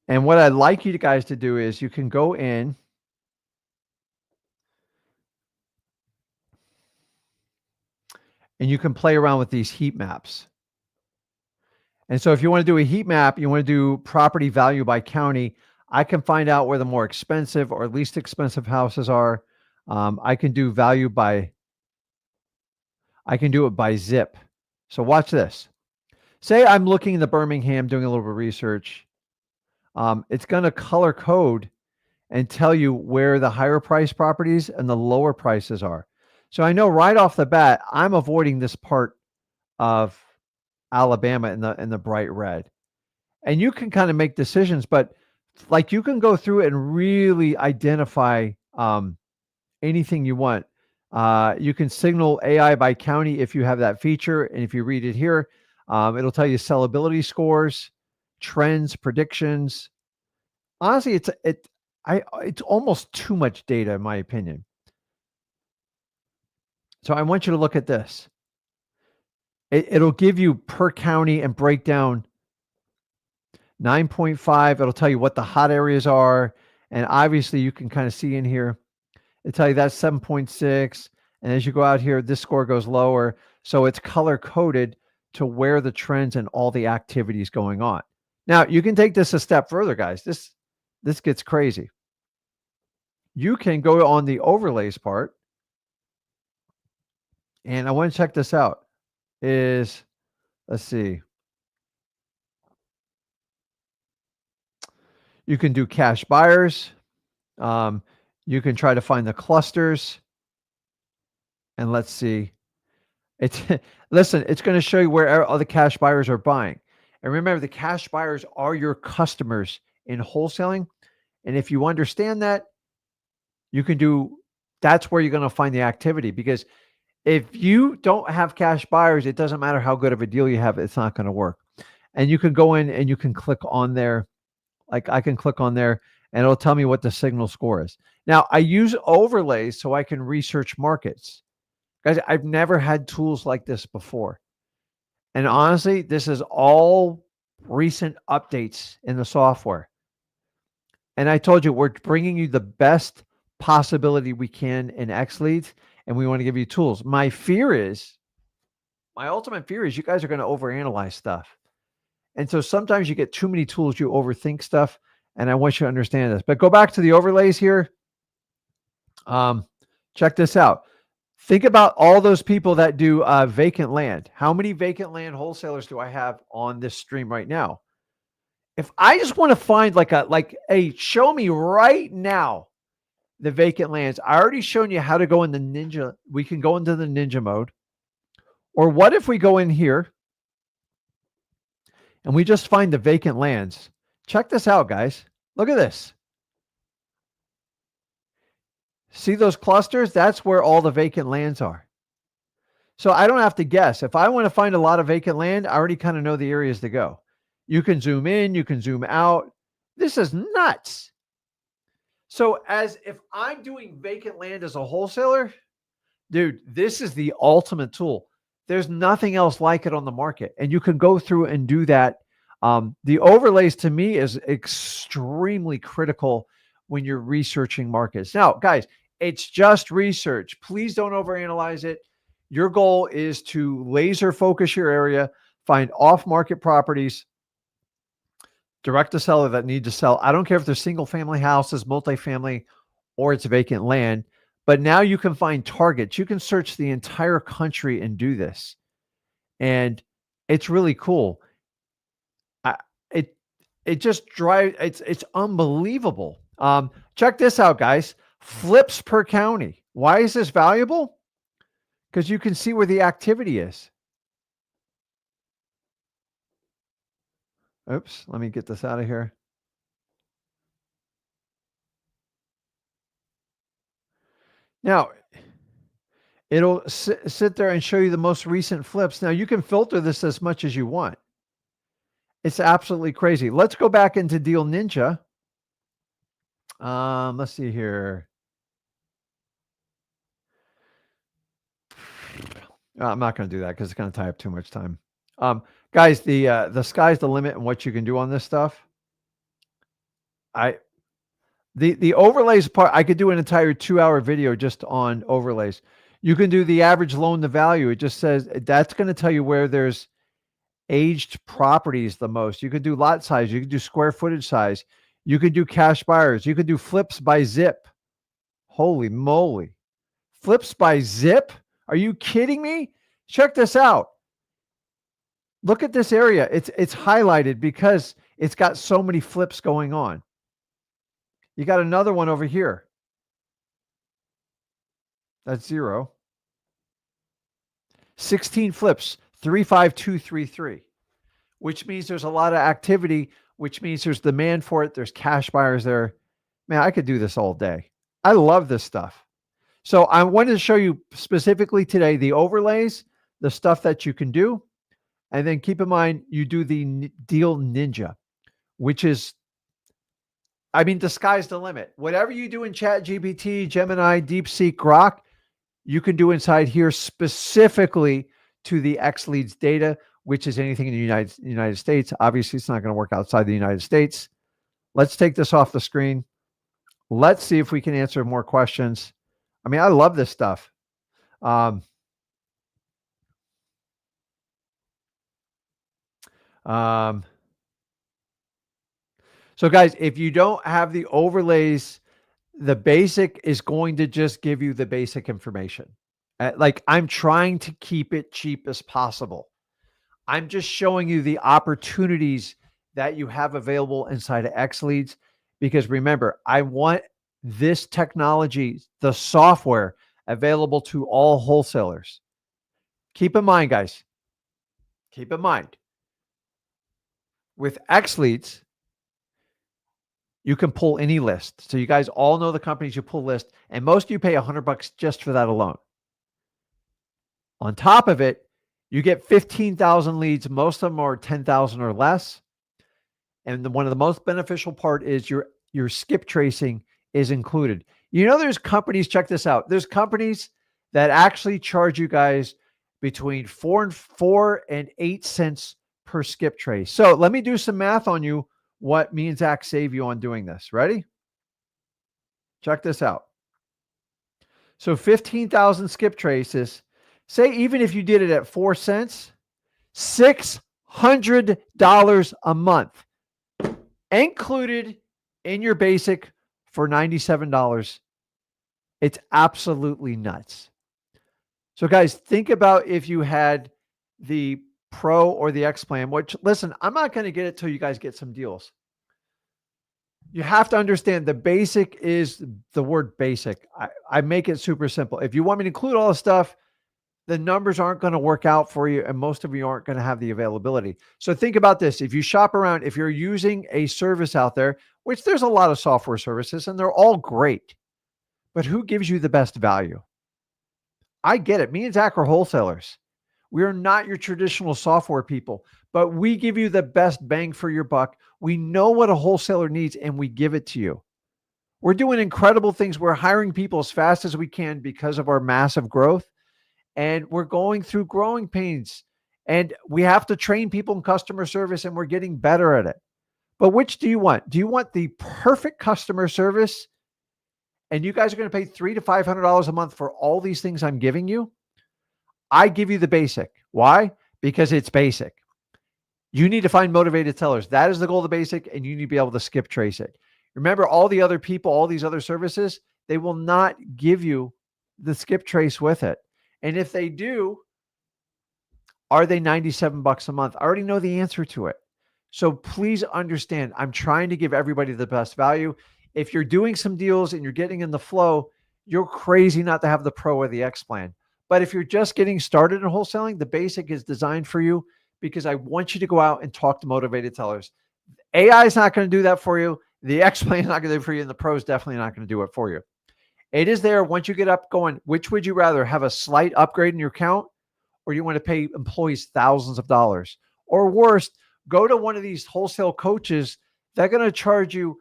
And what I'd like you guys to do is you can go in and you can play around with these heat maps. And so if you want to do a heat map, you want to do property value by county, I can find out where the more expensive or least expensive houses are. I can do value by, I can do it by zip. So watch this. Say I'm looking in the Birmingham, doing a little bit of research. It's going to color code and tell you where the higher price properties and the lower prices are. So I know right off the bat, I'm avoiding this part of Alabama in the bright red. And you can kind of make decisions, but like you can go through and really identify anything you want. You can signal AI by county if you have that feature. And if you read it here, it'll tell you sellability scores, trends, predictions. Honestly, it's almost too much data in my opinion. So I want you to look at this. It'll give you per county and break down 9.5. It'll tell you what the hot areas are. And obviously you can kind of see in here, it'll tell you that's 7.6. And as you go out here, this score goes lower. So it's color coded to where the trends and all the activities going on. Now you can take this a step further, guys. This gets crazy. You can go on the overlays part. And I want to check this out. Let's see. You can do cash buyers. You can try to find the clusters. And let's see. Listen, it's going to show you where all the cash buyers are buying. And remember, the cash buyers are your customers in wholesaling. And if you understand that, that's where you're going to find the activity. Because if you don't have cash buyers, it doesn't matter how good of a deal you have, it's not going to work. And you can go in and you can click on there. Like I can click on there and it'll tell me what the signal score is. Now I use overlays so I can research markets. Guys, I've never had tools like this before. And honestly, this is all recent updates in the software. And I told you, we're bringing you the best possibility we can in XLeads, and we want to give you tools. My ultimate fear is you guys are going to overanalyze stuff. And so sometimes you get too many tools, you overthink stuff, and I want you to understand this. But go back to the overlays here. Check this out. Think about all those people that do vacant land. How many vacant land wholesalers do I have on this stream right now? If I just want to find show me right now the vacant lands. I already shown you how to go in the ninja. We can go into the ninja mode. Or what if we go in here and we just find the vacant lands? Check this out, guys. Look at this. See those clusters? That's where all the vacant lands are. So I don't have to guess. If I want to find a lot of vacant land, I already kind of know the areas to go. You can zoom in, you can zoom out. This is nuts. So as if I'm doing vacant land as a wholesaler, dude, this is the ultimate tool. There's nothing else like it on the market. And you can go through and do that. The overlays to me is extremely critical when you're researching markets. Now, guys, it's just research. Please don't overanalyze it. Your goal is to laser focus your area, find off-market properties, direct to seller that need to sell. I don't care if they're single family houses, multifamily, or it's vacant land. But now you can find targets. You can search the entire country and do this. And it's really cool. I, it it just drives, it's unbelievable. Check this out, guys. Flips per county. Why is this valuable? Because you can see where the activity is. Oops, let me get this out of here. Now, it'll sit there and show you the most recent flips. Now, you can filter this as much as you want. It's absolutely crazy. Let's go back into Deal Ninja. Let's see here. I'm not going to do that because it's going to tie up too much time. Guys, the sky's the limit and what you can do on this stuff. The overlays part, I could do an entire 2-hour video just on overlays. You can do the average loan to value. It just says that's going to tell you where there's aged properties the most. You could do lot size. You could do square footage size. You could do cash buyers. You could do flips by zip. Holy moly. Flips by zip? Are you kidding me? Check this out. Look at this area. It's highlighted because it's got so many flips going on. You got another one over here. That's 0. 16 flips, 35233, which means there's a lot of activity, which means there's demand for it. There's cash buyers there. Man, I could do this all day. I love this stuff. So I wanted to show you specifically today the overlays, the stuff that you can do. And then keep in mind, you do the Deal Ninja, which is, I mean, the sky's the limit. Whatever you do in ChatGPT, Gemini, DeepSeek, Grok, you can do inside here specifically to the XLeads data, which is anything in the United States. Obviously, it's not going to work outside the United States. Let's take this off the screen. Let's see if we can answer more questions. I mean, I love this stuff. So guys, if you don't have the overlays, the basic is going to just give you the basic information. Like, I'm trying to keep it cheap as possible. I'm just showing you the opportunities that you have available inside of XLeads, because remember, I want this technology, the software, available to all wholesalers. Keep in mind, guys, keep in mind, with XLeads, you can pull any list. So you guys all know the companies you pull list, and most of you pay $100 just for that alone. On top of it, you get 15,000 leads. Most of them are 10,000 or less. And one of the most beneficial part is your skip tracing is included. You know, there's companies, check this out. There's companies that actually charge you guys between 4 and 8 cents per skip trace. So let me do some math on you, what me and Zach save you on doing this. Ready? Check this out. So 15,000 skip traces, say even if you did it at 4 cents, $600 a month included in your basic for $97. It's absolutely nuts. So guys, think about if you had the Pro or the X plan, which, listen, I'm not going to get it till you guys get some deals. You have to understand the basic is the word basic. I make it super simple. If you want me to include all the stuff, the numbers aren't going to work out for you, and most of you aren't going to have the availability. So think about this. If you shop around, if you're using a service out there, which there's a lot of software services and they're all great, but who gives you the best value? I get it. Me and Zach are wholesalers. We are not your traditional software people, but we give you the best bang for your buck. We know what a wholesaler needs and we give it to you. We're doing incredible things. We're hiring people as fast as we can because of our massive growth. And we're going through growing pains, and we have to train people in customer service, and we're getting better at it. But which do you want? Do you want the perfect customer service, and you guys are going to pay $300 to $500 a month for all these things I'm giving you? I give you the basic. Why? Because it's basic. You need to find motivated sellers. That is the goal of the basic, and you need to be able to skip trace it. Remember, all the other people, all these other services, they will not give you the skip trace with it. And if they do, are they $97 a month? I already know the answer to it. So please understand, I'm trying to give everybody the best value. If you're doing some deals and you're getting in the flow, you're crazy not to have the Pro or the X plan. But if you're just getting started in wholesaling, the basic is designed for you because I want you to go out and talk to motivated sellers. AI is not going to do that for you. The X plan is not going to do it for you, and the Pro is definitely not going to do it for you. It is there once you get up going. Which would you rather have, a slight upgrade in your account, or you want to pay employees thousands of dollars? Or worse, go to one of these wholesale coaches. They're going to charge you,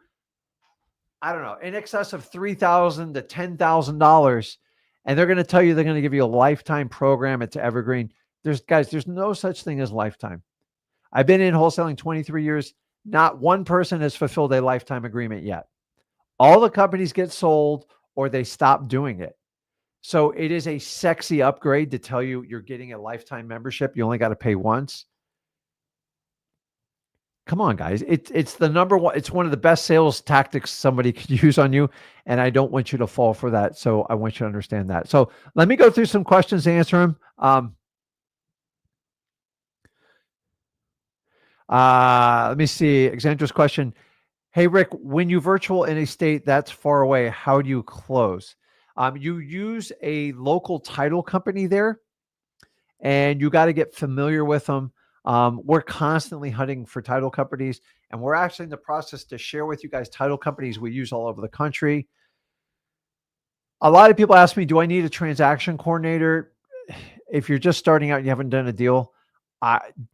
I don't know, in excess of $3,000 to $10,000. And they're going to tell you they're going to give you a lifetime program. It's evergreen. There's no such thing as lifetime. I've been in wholesaling 23 years. Not one person has fulfilled a lifetime agreement yet. All the companies get sold or they stop doing it. So it is a sexy upgrade to tell you you're getting a lifetime membership. You only got to pay once. Come on, guys. It's the number one. It's one of the best sales tactics somebody could use on you. And I don't want you to fall for that. So I want you to understand that. So let me go through some questions to answer them. Let me see. Xandra's question. Hey, Rick, when you virtual in a state that's far away, how do you close? You use a local title company there, and you got to get familiar with them. We're constantly hunting for title companies, and we're actually in the process to share with you guys title companies we use all over the country. A lot of people ask me, do I need a transaction coordinator? If you're just starting out and you haven't done a deal,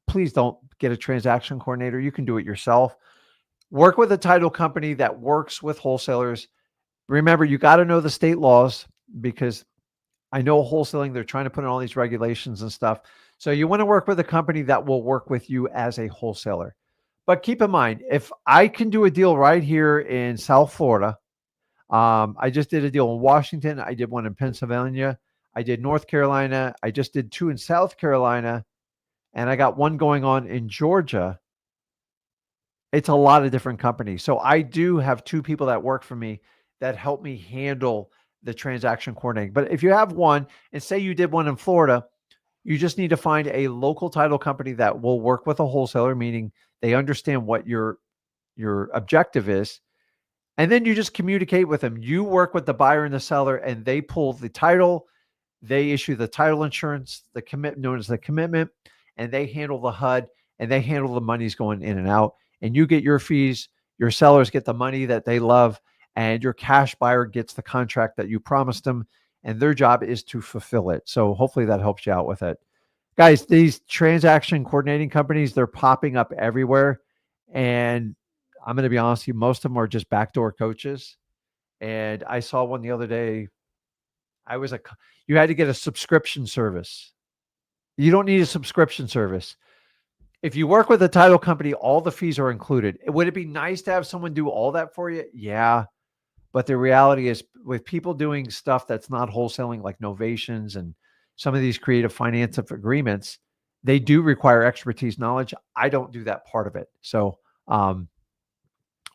please don't get a transaction coordinator. You can do it yourself. Work with a title company that works with wholesalers. Remember, you got to know the state laws, because I know wholesaling, they're trying to put in all these regulations and stuff. So you want to work with a company that will work with you as a wholesaler. But keep in mind, if I can do a deal right here in South Florida, I just did a deal in Washington. I did one in Pennsylvania. I did North Carolina. I just did 2 in South Carolina. And I got one going on in Georgia. It's a lot of different companies. So I do have 2 people that work for me that help me handle the transaction coordinating. But if you have one, and say you did one in Florida, you just need to find a local title company that will work with a wholesaler, meaning they understand what your objective is. And then you just communicate with them. You work with the buyer and the seller, and they pull the title. They issue the title insurance, the commit known as the commitment, and they handle the HUD, and they handle the monies going in and out. And you get your fees. Your sellers get the money that they love, and your cash buyer gets the contract that you promised them, and their job is to fulfill it. So hopefully that helps you out with it. Guys, these transaction coordinating companies, they're popping up everywhere. And I'm going to be honest with you, most of them are just backdoor coaches. And I saw one the other day. You had to get a subscription service. You don't need a subscription service. If you work with a title company, all the fees are included. Would it be nice to have someone do all that for you? Yeah. But the reality is, with people doing stuff that's not wholesaling, like novations and some of these creative finance agreements, they do require expertise, knowledge. I don't do that part of it. So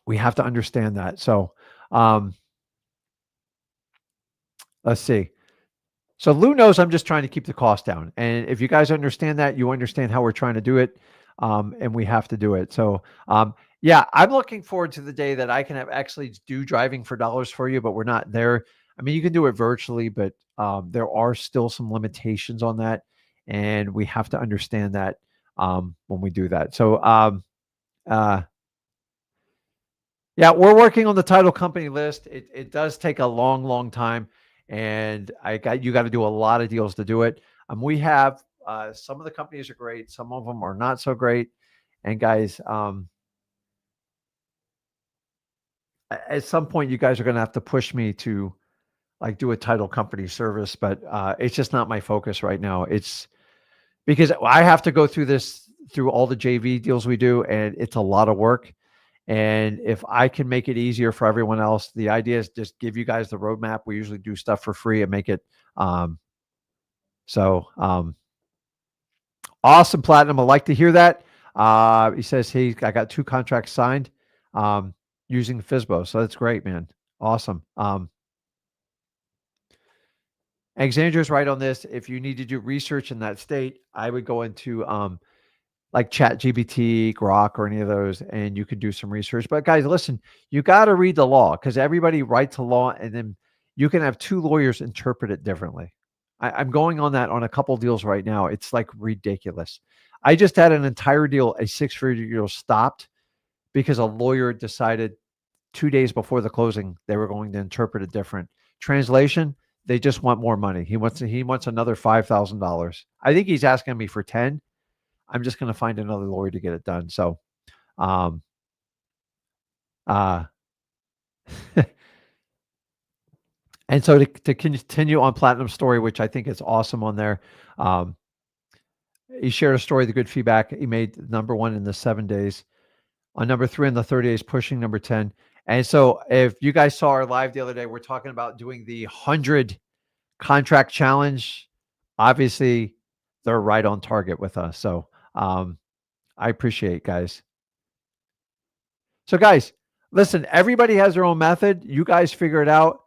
we have to understand that. So let's see. So Lou knows I'm just trying to keep the cost down. And if you guys understand that, you understand how we're trying to do it. And we have to do it. So yeah, I'm looking forward to the day that I can have XLeads do driving for dollars for you, but we're not there. I mean, you can do it virtually, but there are still some limitations on that. And we have to understand that when we do that. So yeah, we're working on the title company list. It does take a long, long time. And you got to do a lot of deals to do it. We have some of the companies are great. Some of them are not so great. And guys, at some point, you guys are going to have to push me to like do a title company service, but it's just not my focus right now. It's because I have to go through all the JV deals we do, and it's a lot of work. And if I can make it easier for everyone else, the idea is just give you guys the roadmap. We usually do stuff for free and make it. Awesome, Platinum. I like to hear that. He says, hey, I got 2 contracts signed using FSBO. So that's great, man. Awesome. Alexandra's right on this. If you need to do research in that state, I would go into like ChatGPT, Grok, or any of those, and you could do some research. But guys, listen, you got to read the law, because everybody writes a law, and then you can have 2 lawyers interpret it differently. I'm going on that on a couple deals right now. It's like ridiculous. I just had an entire deal, a 6-figure deal, stopped because a lawyer decided 2 days before the closing they were going to interpret it different. Translation: they just want more money. He wants another $5,000. I think he's asking me for 10. I'm just going to find another lawyer to get it done. So, um, uh, and so to continue on Platinum story, which I think is awesome on there. He shared a story, the good feedback. He made number 1 in the 7 days, on number 3 in the 30 days, pushing number 10. And so if you guys saw our live the other day, we're talking about doing the 100 contract challenge. Obviously, they're right on target with us. So I appreciate it, guys. So guys, listen, everybody has their own method. You guys figure it out.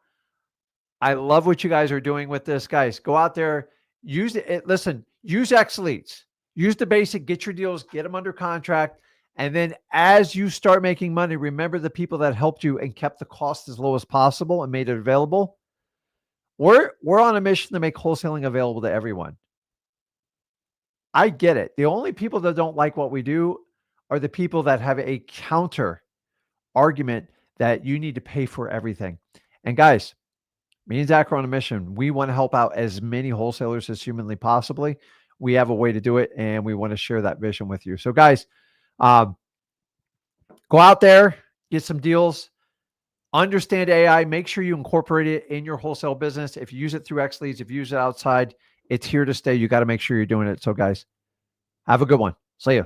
I love what you guys are doing with this. Guys, go out there, use it. Listen, use XLeads. Use the basic, get your deals, get them under contract. And then as you start making money, remember the people that helped you and kept the cost as low as possible and made it available. We're on a mission to make wholesaling available to everyone. I get it. The only people that don't like what we do are the people that have a counter argument that you need to pay for everything. And guys, me and Zach are on a mission. We want to help out as many wholesalers as humanly possibly. We have a way to do it, and we want to share that vision with you. So guys, go out there, get some deals, understand AI, make sure you incorporate it in your wholesale business. If you use it through XLeads, if you use it outside, it's here to stay. You got to make sure you're doing it. So guys, have a good one. See you.